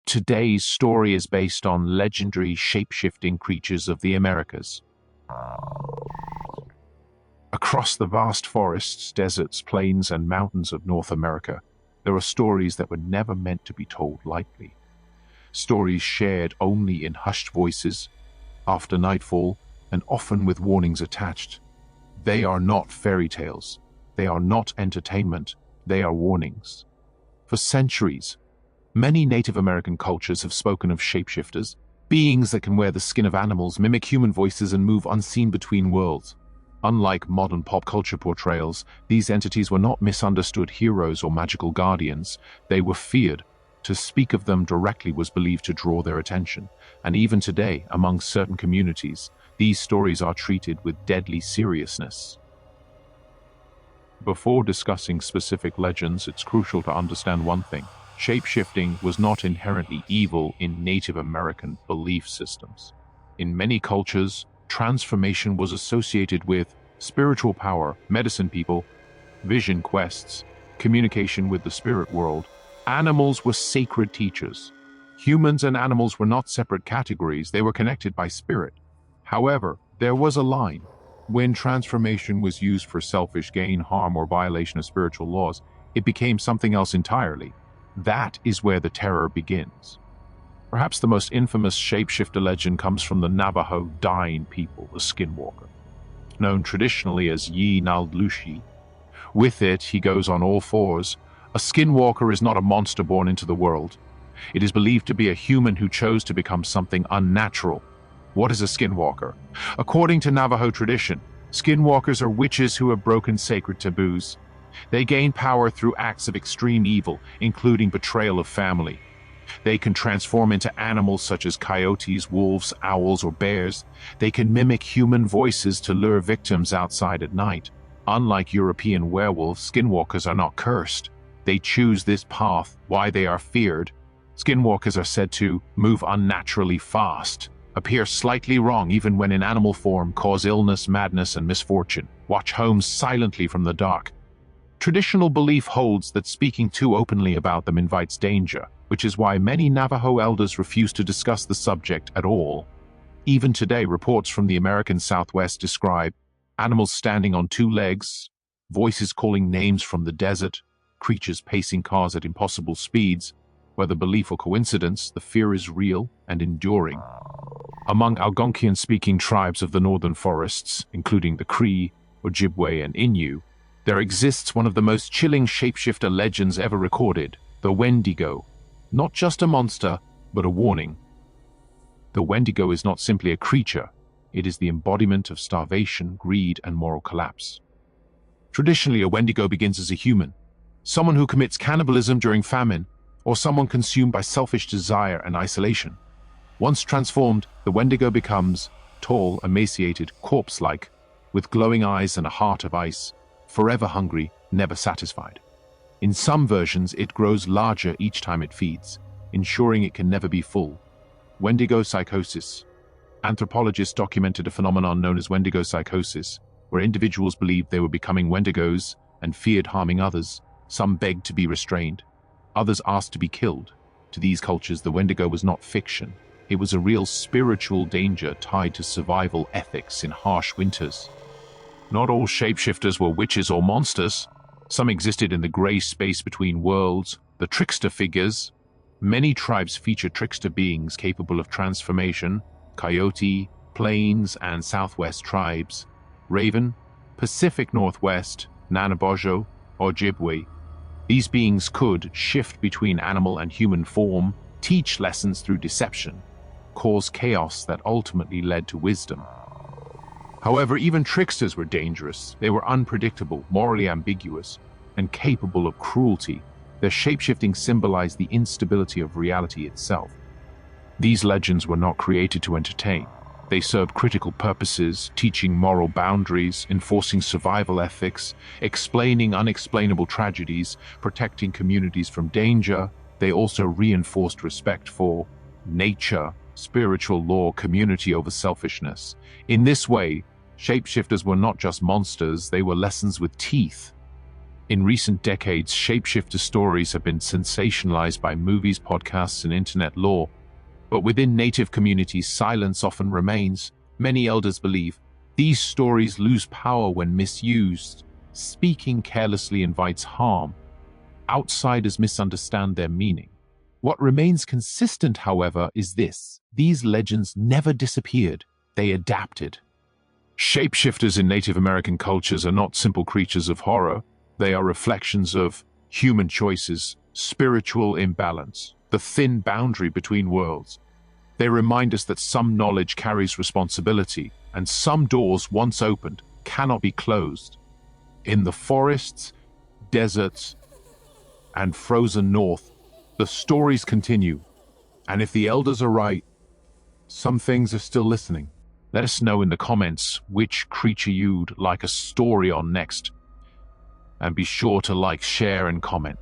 Today's story is based on legendary shape-shifting creatures of the Americas. Across the vast forests, deserts, plains, and mountains of North America, there are stories that were never meant to be told lightly. Stories shared only in hushed voices, after nightfall, and often with warnings attached. They are not fairy tales. They are not entertainment. They are warnings. For centuries, many Native American cultures have spoken of shapeshifters, beings that can wear the skin of animals, mimic human voices, and move unseen between worlds. Unlike modern pop culture portrayals, these entities were not misunderstood heroes or magical guardians. They were feared. To speak of them directly was believed to draw their attention, and even today, among certain communities, these stories are treated with deadly seriousness. Before discussing specific legends, it's crucial to understand one thing. Shape-shifting was not inherently evil in Native American belief systems. In many cultures, transformation was associated with spiritual power, medicine people, vision quests, communication with the spirit world. Animals were sacred teachers. Humans and animals were not separate categories, they were connected by spirit. However, there was a line. When transformation was used for selfish gain, harm, or violation of spiritual laws, it became something else entirely. That is where the terror begins. Perhaps the most infamous shapeshifter legend comes from the Navajo dying people, the Skinwalker. Known traditionally as Yi-Naldlushi. With it, he goes on all fours. A Skinwalker is not a monster born into the world. It is believed to be a human who chose to become something unnatural. What is a Skinwalker? According to Navajo tradition, Skinwalkers are witches who have broken sacred taboos. They gain power through acts of extreme evil, including betrayal of family. They can transform into animals such as coyotes, wolves, owls, or bears. They can mimic human voices to lure victims outside at night. Unlike European werewolves, Skinwalkers are not cursed. They choose this path. Why they are feared. Skinwalkers are said to move unnaturally fast, appear slightly wrong even when in animal form, cause illness, madness, and misfortune, watch homes silently from the dark. Traditional belief holds that speaking too openly about them invites danger, which is why many Navajo elders refuse to discuss the subject at all. Even today, reports from the American Southwest describe animals standing on two legs, voices calling names from the desert, creatures pacing cars at impossible speeds. Whether belief or coincidence, the fear is real and enduring. Among Algonquian-speaking tribes of the northern forests, including the Cree, Ojibwe, and Innu, there exists one of the most chilling shapeshifter legends ever recorded, the Wendigo. Not just a monster, but a warning. The Wendigo is not simply a creature, it is the embodiment of starvation, greed, and moral collapse. Traditionally, a Wendigo begins as a human, someone who commits cannibalism during famine, or someone consumed by selfish desire and isolation. Once transformed, the Wendigo becomes tall, emaciated, corpse-like, with glowing eyes and a heart of ice, forever hungry, never satisfied. In some versions, it grows larger each time it feeds, ensuring it can never be full. Wendigo psychosis. Anthropologists documented a phenomenon known as Wendigo psychosis, where individuals believed they were becoming Wendigos and feared harming others. Some begged to be restrained. Others asked to be killed. To these cultures, the Wendigo was not fiction. It was a real spiritual danger tied to survival ethics in harsh winters. Not all shapeshifters were witches or monsters. Some existed in the gray space between worlds, the trickster figures. Many tribes feature trickster beings capable of transformation: Coyote, Plains and Southwest tribes, Raven, Pacific Northwest, Nanabojo, Ojibwe. These beings could shift between animal and human form, teach lessons through deception, cause chaos that ultimately led to wisdom. However, even tricksters were dangerous. They were unpredictable, morally ambiguous, and capable of cruelty. Their shapeshifting symbolized the instability of reality itself. These legends were not created to entertain. They served critical purposes, teaching moral boundaries, enforcing survival ethics, explaining unexplainable tragedies, protecting communities from danger. They also reinforced respect for nature, spiritual law, community over selfishness. In this way, shapeshifters were not just monsters, they were lessons with teeth. In recent decades, shapeshifter stories have been sensationalized by movies, podcasts, and internet lore. But within native communities, silence often remains. Many elders believe these stories lose power when misused. Speaking carelessly invites harm. Outsiders misunderstand their meaning. What remains consistent, however, is this: these legends never disappeared, they adapted. Shapeshifters in Native American cultures are not simple creatures of horror. They are reflections of human choices, spiritual imbalance, the thin boundary between worlds. They remind us that some knowledge carries responsibility, and some doors, once opened, cannot be closed. In the forests, deserts, and frozen north, the stories continue. And if the elders are right, some things are still listening. Let us know in the comments which creature you'd like a story on next. And be sure to like, share, and comment.